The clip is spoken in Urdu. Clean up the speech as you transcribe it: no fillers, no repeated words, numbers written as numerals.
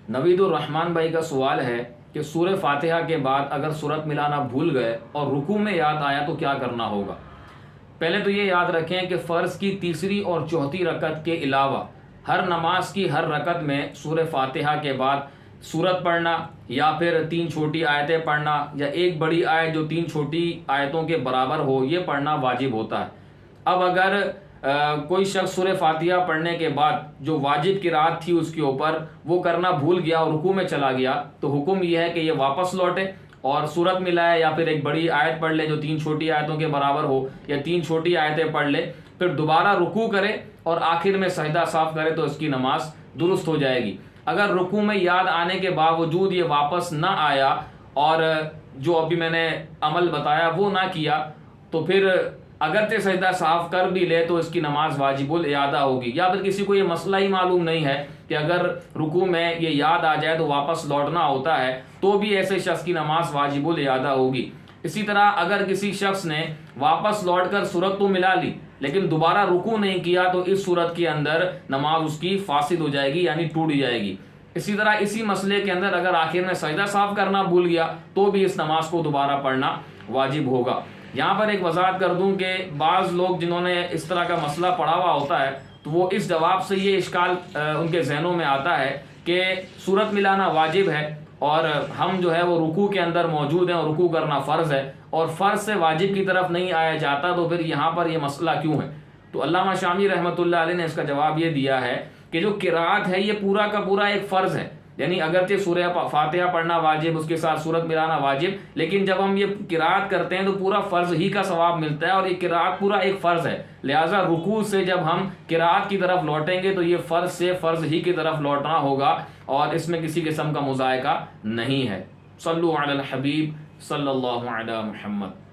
نوید الرحمان بھائی کا سوال ہے کہ سورہ فاتحہ کے بعد اگر سورت ملانا بھول گئے اور رکوع میں یاد آیا تو کیا کرنا ہوگا؟ پہلے تو یہ یاد رکھیں کہ فرض کی تیسری اور چوتھی رکعت کے علاوہ ہر نماز کی ہر رکعت میں سورہ فاتحہ کے بعد سورت پڑھنا یا پھر 3 چھوٹی آیتیں پڑھنا یا ایک بڑی آیت جو 3 چھوٹی آیتوں کے برابر ہو یہ پڑھنا واجب ہوتا ہے۔ اب اگر کوئی شخص سورہ فاتحہ پڑھنے کے بعد جو واجب قرات تھی اس کے اوپر وہ کرنا بھول گیا اور رکوع میں چلا گیا تو حکم یہ ہے کہ یہ واپس لوٹے اور سورت ملائے یا پھر ایک بڑی آیت پڑھ لے جو 3 چھوٹی آیتوں کے برابر ہو یا 3 چھوٹی آیتیں پڑھ لے، پھر دوبارہ رکوع کرے اور آخر میں سجدہ صاف کرے تو اس کی نماز درست ہو جائے گی۔ اگر رکوع میں یاد آنے کے باوجود یہ واپس نہ آیا اور جو ابھی میں نے عمل بتایا وہ نہ کیا تو پھر اگرچہ سجدہ صاف کر بھی لے تو اس کی نماز واجب الاعادہ ہوگی۔ یا پھر کسی کو یہ مسئلہ ہی معلوم نہیں ہے کہ اگر رکوع میں یہ یاد آ جائے تو واپس لوٹنا ہوتا ہے تو بھی ایسے شخص کی نماز واجب الاعادہ ہوگی۔ اسی طرح اگر کسی شخص نے واپس لوٹ کر سورت تو ملا لی لیکن دوبارہ رکوع نہیں کیا تو اس صورت کے اندر نماز اس کی فاسد ہو جائے گی یعنی ٹوٹ جائے گی۔ اسی طرح اسی مسئلے کے اندر اگر آخر میں سجدہ صاف کرنا بھول گیا تو بھی اس نماز کو دوبارہ پڑھنا واجب ہوگا۔ یہاں پر ایک وضاحت کر دوں کہ بعض لوگ جنہوں نے اس طرح کا مسئلہ پڑھا ہوا ہوتا ہے تو وہ اس جواب سے یہ اشکال ان کے ذہنوں میں آتا ہے کہ سورت ملانا واجب ہے اور ہم جو ہے وہ رکوع کے اندر موجود ہیں اور رکوع کرنا فرض ہے اور فرض سے واجب کی طرف نہیں آیا جاتا تو پھر یہاں پر یہ مسئلہ کیوں ہے؟ تو علامہ شامی رحمۃ اللہ علیہ نے اس کا جواب یہ دیا ہے کہ جو قرات ہے یہ پورا کا پورا ایک فرض ہے، یعنی اگرچہ سورہ فاتحہ پڑھنا واجب، اس کے ساتھ سورت ملانا واجب، لیکن جب ہم یہ قرات کرتے ہیں تو پورا فرض ہی کا ثواب ملتا ہے اور یہ قرات پورا ایک فرض ہے۔ لہٰذا رکوع سے جب ہم قرات کی طرف لوٹیں گے تو یہ فرض سے فرض ہی کی طرف لوٹنا ہوگا اور اس میں کسی قسم کا مذائقہ نہیں ہے۔ صلو علی الحبیب صلی اللہ علی محمد۔